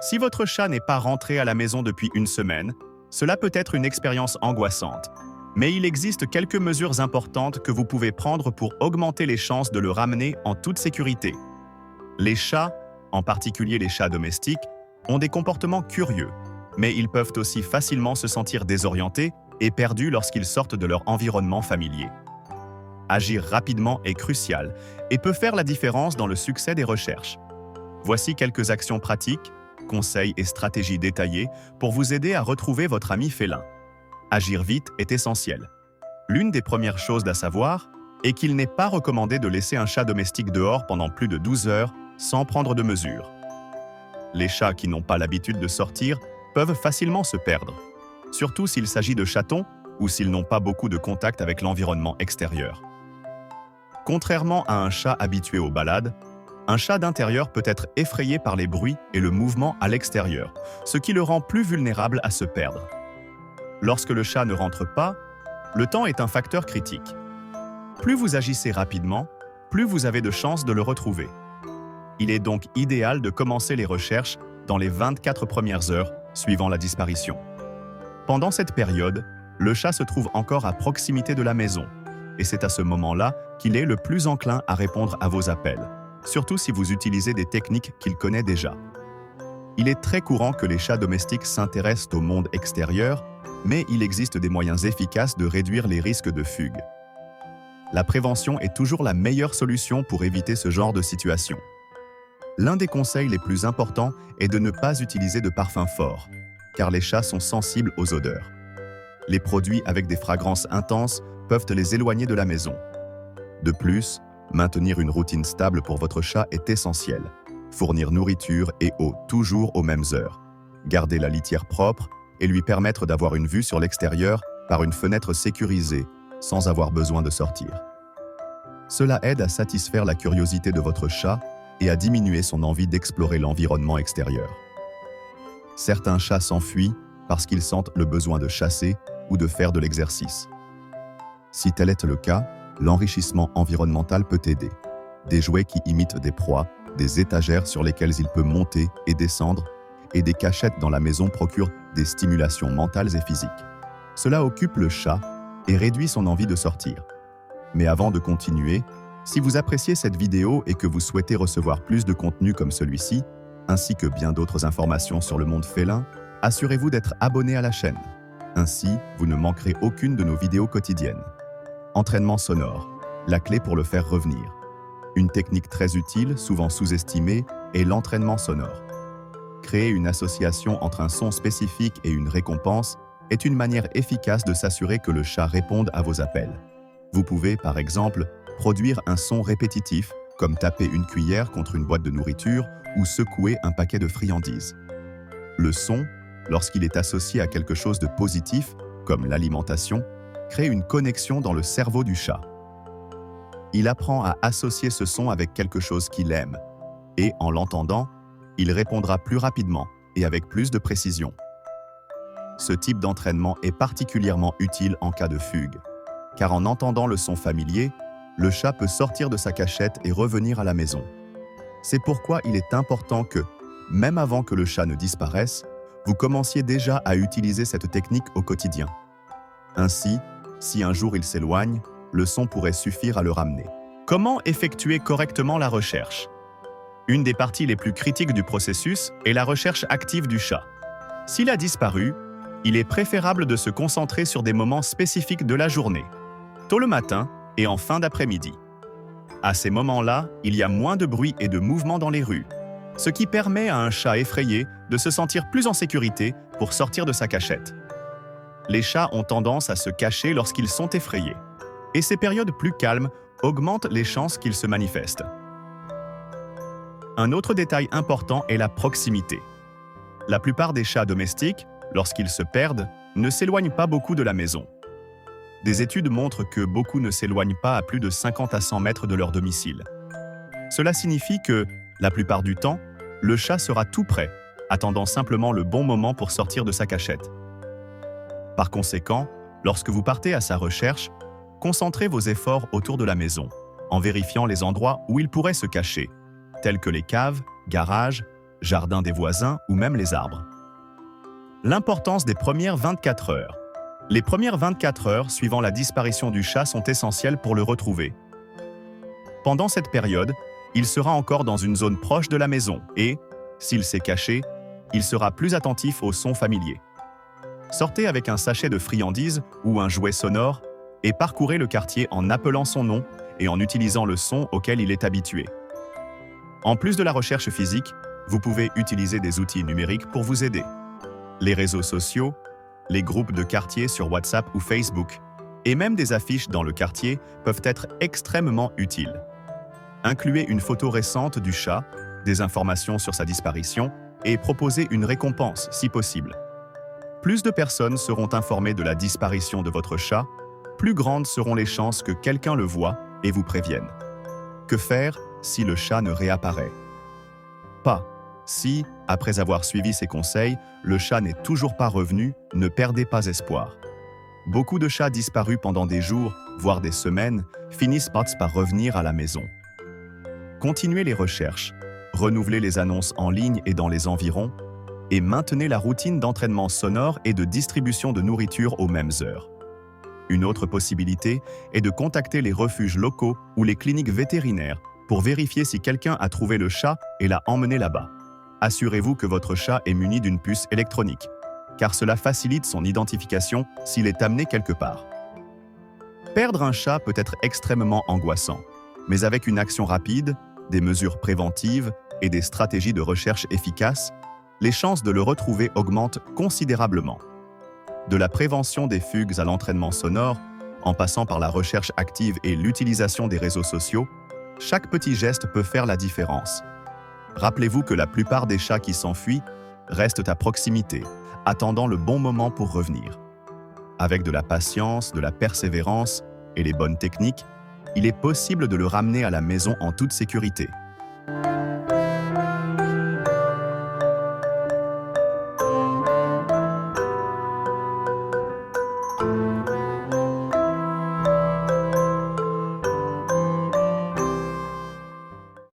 Si votre chat n'est pas rentré à la maison depuis une semaine, cela peut être une expérience angoissante. Mais il existe quelques mesures importantes que vous pouvez prendre pour augmenter les chances de le ramener en toute sécurité. Les chats, en particulier les chats domestiques, ont des comportements curieux, mais ils peuvent aussi facilement se sentir désorientés et perdus lorsqu'ils sortent de leur environnement familier. Agir rapidement est crucial et peut faire la différence dans le succès des recherches. Voici quelques actions pratiques, conseils et stratégies détaillées pour vous aider à retrouver votre ami félin. Agir vite est essentiel. L'une des premières choses à savoir est qu'il n'est pas recommandé de laisser un chat domestique dehors pendant plus de 12 heures sans prendre de mesures. Les chats qui n'ont pas l'habitude de sortir peuvent facilement se perdre, surtout s'il s'agit de chatons ou s'ils n'ont pas beaucoup de contact avec l'environnement extérieur. Contrairement à un chat habitué aux balades, un chat d'intérieur peut être effrayé par les bruits et le mouvement à l'extérieur, ce qui le rend plus vulnérable à se perdre. Lorsque le chat ne rentre pas, le temps est un facteur critique. Plus vous agissez rapidement, plus vous avez de chances de le retrouver. Il est donc idéal de commencer les recherches dans les 24 premières heures suivant la disparition. Pendant cette période, le chat se trouve encore à proximité de la maison, et c'est à ce moment-là qu'il est le plus enclin à répondre à vos appels, surtout si vous utilisez des techniques qu'il connaît déjà. Il est très courant que les chats domestiques s'intéressent au monde extérieur, mais il existe des moyens efficaces de réduire les risques de fugue. La prévention est toujours la meilleure solution pour éviter ce genre de situation. L'un des conseils les plus importants est de ne pas utiliser de parfums forts, car les chats sont sensibles aux odeurs. Les produits avec des fragrances intenses peuvent les éloigner de la maison. De plus, maintenir une routine stable pour votre chat est essentiel. Fournir nourriture et eau toujours aux mêmes heures. Garder la litière propre et lui permettre d'avoir une vue sur l'extérieur par une fenêtre sécurisée, sans avoir besoin de sortir. Cela aide à satisfaire la curiosité de votre chat et à diminuer son envie d'explorer l'environnement extérieur. Certains chats s'enfuient parce qu'ils sentent le besoin de chasser ou de faire de l'exercice. Si tel est le cas, l'enrichissement environnemental peut aider. Des jouets qui imitent des proies, des étagères sur lesquelles il peut monter et descendre, et des cachettes dans la maison procurent des stimulations mentales et physiques. Cela occupe le chat et réduit son envie de sortir. Mais avant de continuer, si vous appréciez cette vidéo et que vous souhaitez recevoir plus de contenu comme celui-ci, ainsi que bien d'autres informations sur le monde félin, assurez-vous d'être abonné à la chaîne. Ainsi, vous ne manquerez aucune de nos vidéos quotidiennes. Entraînement sonore, la clé pour le faire revenir. Une technique très utile, souvent sous-estimée, est l'entraînement sonore. Créer une association entre un son spécifique et une récompense est une manière efficace de s'assurer que le chat réponde à vos appels. Vous pouvez, par exemple, produire un son répétitif, comme taper une cuillère contre une boîte de nourriture ou secouer un paquet de friandises. Le son, lorsqu'il est associé à quelque chose de positif, comme l'alimentation, crée une connexion dans le cerveau du chat. Il apprend à associer ce son avec quelque chose qu'il aime, et en l'entendant, il répondra plus rapidement et avec plus de précision. Ce type d'entraînement est particulièrement utile en cas de fugue, car en entendant le son familier, le chat peut sortir de sa cachette et revenir à la maison. C'est pourquoi il est important que, même avant que le chat ne disparaisse, vous commenciez déjà à utiliser cette technique au quotidien. Ainsi, si un jour il s'éloigne, le son pourrait suffire à le ramener. Comment effectuer correctement la recherche ? Une des parties les plus critiques du processus est la recherche active du chat. S'il a disparu, il est préférable de se concentrer sur des moments spécifiques de la journée, tôt le matin et en fin d'après-midi. À ces moments-là, il y a moins de bruit et de mouvement dans les rues, ce qui permet à un chat effrayé de se sentir plus en sécurité pour sortir de sa cachette. Les chats ont tendance à se cacher lorsqu'ils sont effrayés, et ces périodes plus calmes augmentent les chances qu'ils se manifestent. Un autre détail important est la proximité. La plupart des chats domestiques, lorsqu'ils se perdent, ne s'éloignent pas beaucoup de la maison. Des études montrent que beaucoup ne s'éloignent pas à plus de 50 à 100 mètres de leur domicile. Cela signifie que, la plupart du temps, le chat sera tout prêt, attendant simplement le bon moment pour sortir de sa cachette. Par conséquent, lorsque vous partez à sa recherche, concentrez vos efforts autour de la maison, en vérifiant les endroits où il pourrait se cacher, tels que les caves, garages, jardin des voisins ou même les arbres. L'importance des premières 24 heures. Les premières 24 heures suivant la disparition du chat sont essentielles pour le retrouver. Pendant cette période, il sera encore dans une zone proche de la maison et, s'il s'est caché, il sera plus attentif aux sons familiers. Sortez avec un sachet de friandises ou un jouet sonore et parcourez le quartier en appelant son nom et en utilisant le son auquel il est habitué. En plus de la recherche physique, vous pouvez utiliser des outils numériques pour vous aider. Les réseaux sociaux, les groupes de quartier sur WhatsApp ou Facebook, et même des affiches dans le quartier peuvent être extrêmement utiles. Incluez une photo récente du chat, des informations sur sa disparition et proposez une récompense si possible. Plus de personnes seront informées de la disparition de votre chat, plus grandes seront les chances que quelqu'un le voie et vous prévienne. Que faire si le chat ne réapparaît? Pas. Si, après avoir suivi ces conseils, le chat n'est toujours pas revenu, ne perdez pas espoir. Beaucoup de chats disparus pendant des jours, voire des semaines, finissent par revenir à la maison. Continuez les recherches, renouvelez les annonces en ligne et dans les environs, et maintenez la routine d'entraînement sonore et de distribution de nourriture aux mêmes heures. Une autre possibilité est de contacter les refuges locaux ou les cliniques vétérinaires pour vérifier si quelqu'un a trouvé le chat et l'a emmené là-bas. Assurez-vous que votre chat est muni d'une puce électronique, car cela facilite son identification s'il est amené quelque part. Perdre un chat peut être extrêmement angoissant, mais avec une action rapide, des mesures préventives et des stratégies de recherche efficaces, les chances de le retrouver augmentent considérablement. De la prévention des fugues à l'entraînement sonore, en passant par la recherche active et l'utilisation des réseaux sociaux, chaque petit geste peut faire la différence. Rappelez-vous que la plupart des chats qui s'enfuient restent à proximité, attendant le bon moment pour revenir. Avec de la patience, de la persévérance et les bonnes techniques, il est possible de le ramener à la maison en toute sécurité.